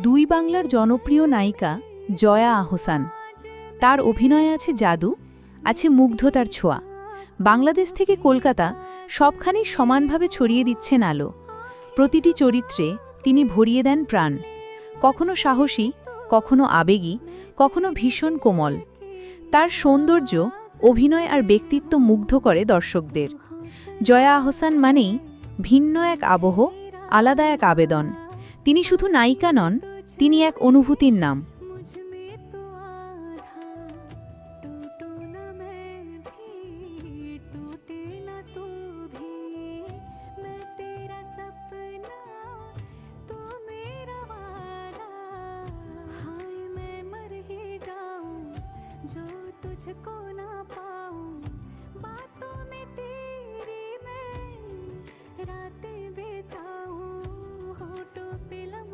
দুই বাংলার জনপ্রিয় নায়িকা জয়া আহসান। তার অভিনয়ে আছে জাদু, আছে মুগ্ধতার ছোঁয়া। বাংলাদেশ থেকে কলকাতা সবখানেই সমানভাবে ছড়িয়ে দিচ্ছেন আলো। প্রতিটি চরিত্রে তিনি ভরিয়ে দেন প্রাণ, কখনো সাহসী, কখনো আবেগী, কখনো ভীষণ কোমল। তার সৌন্দর্য, অভিনয় আর ব্যক্তিত্ব মুগ্ধ করে দর্শকদের। জয়া আহসান মানেই ভিন্ন এক আবহ, আলাদা এক আবেদন। তিনি শুধু নায়িকা নন, তিনি এক অনুভূতির নাম। जो तुझको ना